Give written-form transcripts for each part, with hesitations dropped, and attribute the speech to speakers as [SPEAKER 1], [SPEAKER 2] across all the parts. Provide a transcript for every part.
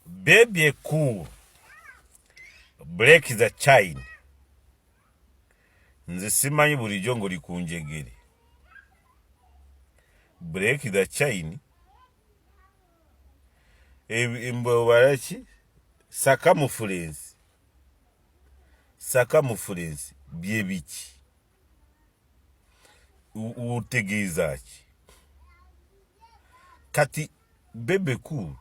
[SPEAKER 1] Bebe cool. Break the chain. Nze simanyi bulijjo ng'oli ku njegere. Break the chain. Mbawalaki circumference. Circumference bye biki? Utegeeza ki? Kati Bebe cool.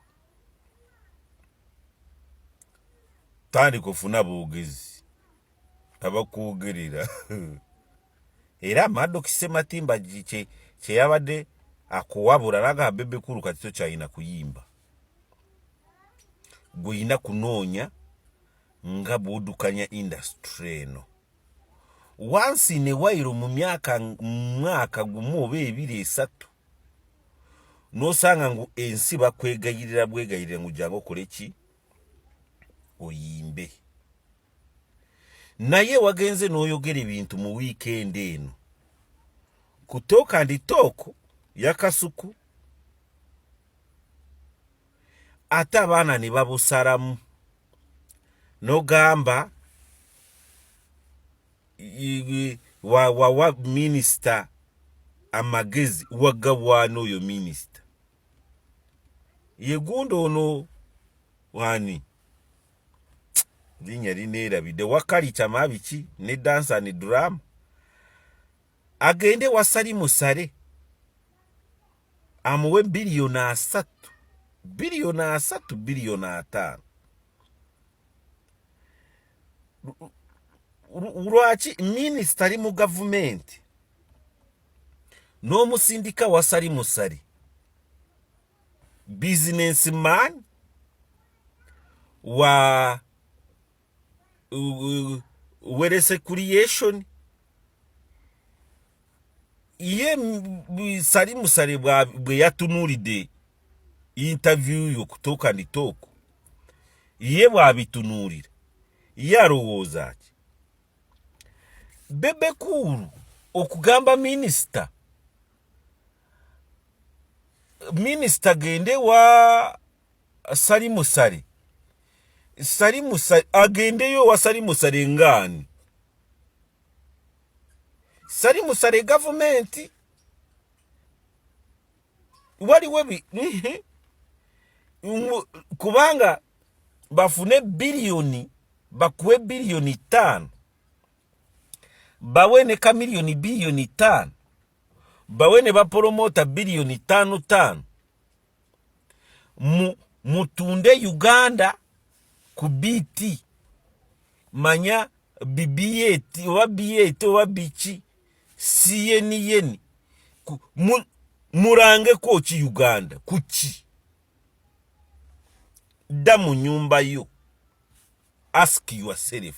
[SPEAKER 1] Tandika ofuna boogezi abakwogerera era Maddo Kisematimba kye yabadde akuwabula laga Bebe cool kati tokyalina kuyimba. Gweyina kunoonya nga bw'oddukanya industry eno. Once in a while mu mwaka gumu oba ebiri esatu n'osanga ngu ensi bakwegayirira bwegayirira ngu jangu okole ki? Oyimbe. Naye wagenze n'oyogera ebintu mu weekend eno kutoka ndi tooko yakasuku ate abaana ne babusalamu n'ogamba wa minisita Amagezi wagabwana oyo minisita yegunda ono wani linnya lineerabidde wakali kyamabiki ne dansa ne drama agende wasali musale amuwe biliyoni 3 biliyoni 5 lwaki minisita ali mu gavumenti n'omusindika wasali musale businessman wa werese creation ye sali musale bwe yatunulide interview yo kutoka ndi tooko ye bwabitunulira yarowooza ki Bebe cool okugamba minisita gende wa sali musale agendeyo wa sali musale ngani sali musale gavumenti waliwo kubanga bafune biliyoni bakuwe biliyoni 5 bawe ne kamiliyoni biliyoni 5 bawe ne bapromota biliyoni 5 mutunde Uganda ku BT manya BB8 oba B8 oba biki yeni murange ko ki Uganda kuki dda mu nyumba yo ask yourself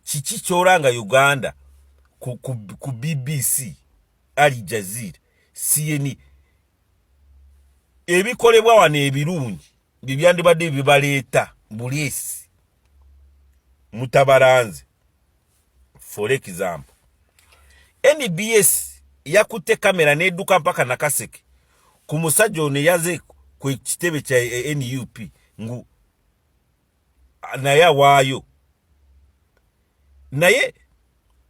[SPEAKER 1] kiki kyolanga Uganda ku BBC Al Jazeera CNN ebikolebwa wano ebirungi bibyandibadde bibaleeta buliesi mutabaranze for example NBS yakutte kamera n'edduka mpaka Nakaseke ku musajja ono yaze ku kitebe kya NUP ngu naye waayo naye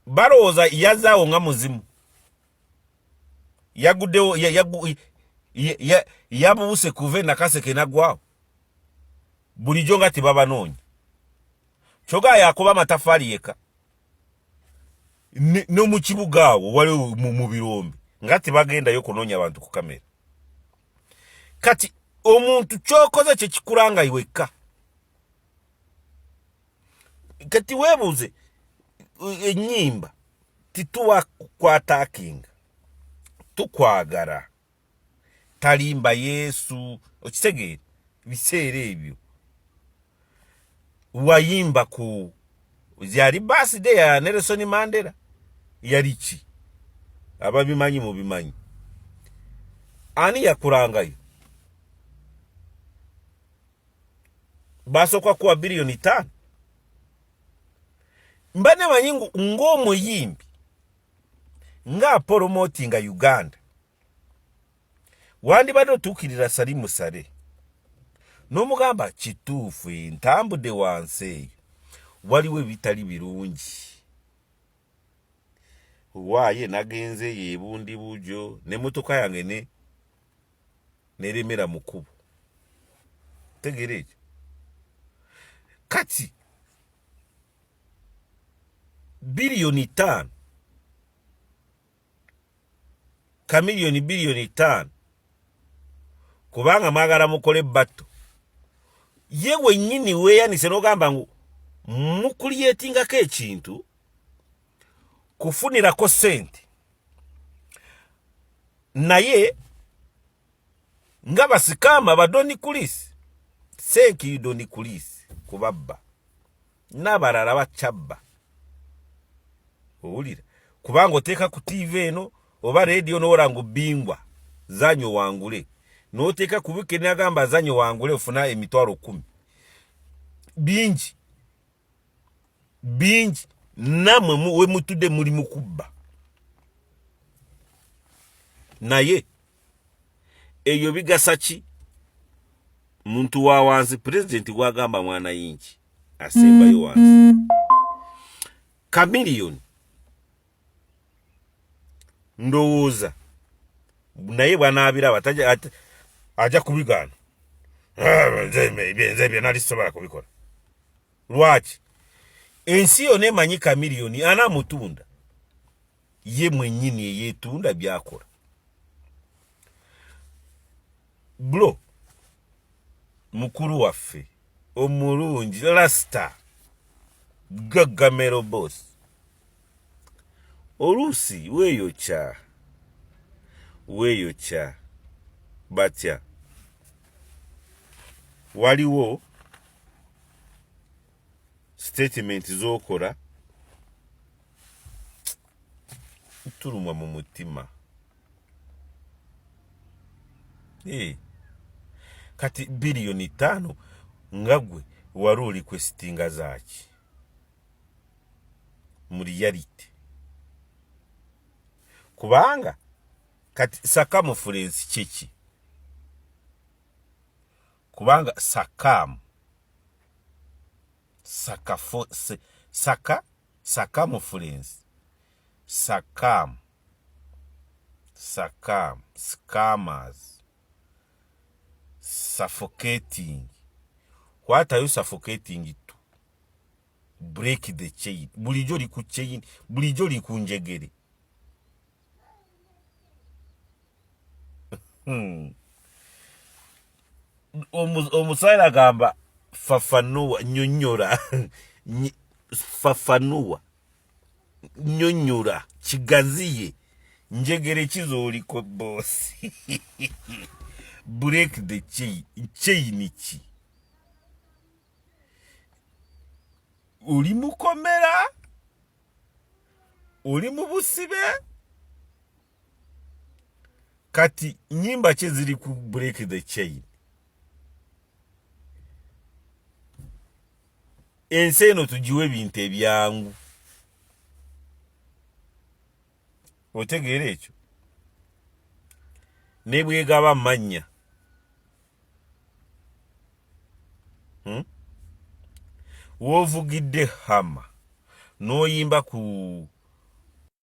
[SPEAKER 1] barowooza yazaawo nga muzimu yaguddewo yabuuse kuve Nakaseke nagwawo bulijjo nga tebabanoonya kyogaa yakuba amatafaali yeka no mu kibuga awo wali mu birombe nga tebagendayo kunoonya abantu ku kamera kati omuntu kyokoze kye kikulanga iweka kati weebuuze ennyimba tituwa kwatakinga tukwagala talimba Yesu okitegeera biseera ebyo wayimba ku yali birthday ya Nelson Mandela yali ki ababimanyi mu bimanyi ani yakulangayo basokwa kuwa biliyoni 5 mbane manyingu ng'omuyimbi nga promotinga Uganda wandibadde otuukirira sali musale n'omugamba kituufu ntambudde wansi eyo waliwo ebitali birungi waaye nagenze yebundi bujo n'emmotoka yange neremera mu kkubo tegeera ekyo kati biliyoni 5 kamiliyoni biliyoni 5 kubanga mwagala mukole batto ye wennyini weeyanise n'ogamba ngu mukuliyetingako ekintu kufunirako sente naye nga basikama badoni kulisi senki doni kulisi kubabba n'abalala bakyabba owulira kubanga oteeka ku TV eno oba radio n'owola ngu Bingwa zanyo wangule n'oteeka ku Weekend agamba zanyo wangule ofuna emitwalo 10 bingi namwe we mutudde muli mukubba naye eyo bigasa ki muntu wa wansi president wagamba mwana yinki asembayo wansi kamiliyoni ndowooza naye bwanaabira aja kubigana nze byonna lisobola kubikola lwaki ensi yonna emanyi kamiliyoni anamutunda ye mwennyini eyeetunda byakola blo mukulu waffe omulungi rasta gagamero boss oluusi weeyokya batya waliwo statement z'okola tulumwa mu mutima kati biliyoni 5 nga gwe wali oli kwesitinga zaaki mu reality kubanga kati sakamu fulensi kiki kubanga sakamu sakamu fulensi sakamu scammers suffocating. What are you suffocating to? Break the chain. Bulijo liku chain. Bulijo liku njegere. Omusaira gamba fafanua nyonyora. Fafanua nyonyora kigaziye njegere kizoli ko boss. Break the chain chi. Uli mukomera, uli mubusibe, kati nyimba chezili ku break the chain. Enseno tujiwe binte byangu. Otegere ekyo. Nebwegaba manya. Wovugidde hama. Noyimba ku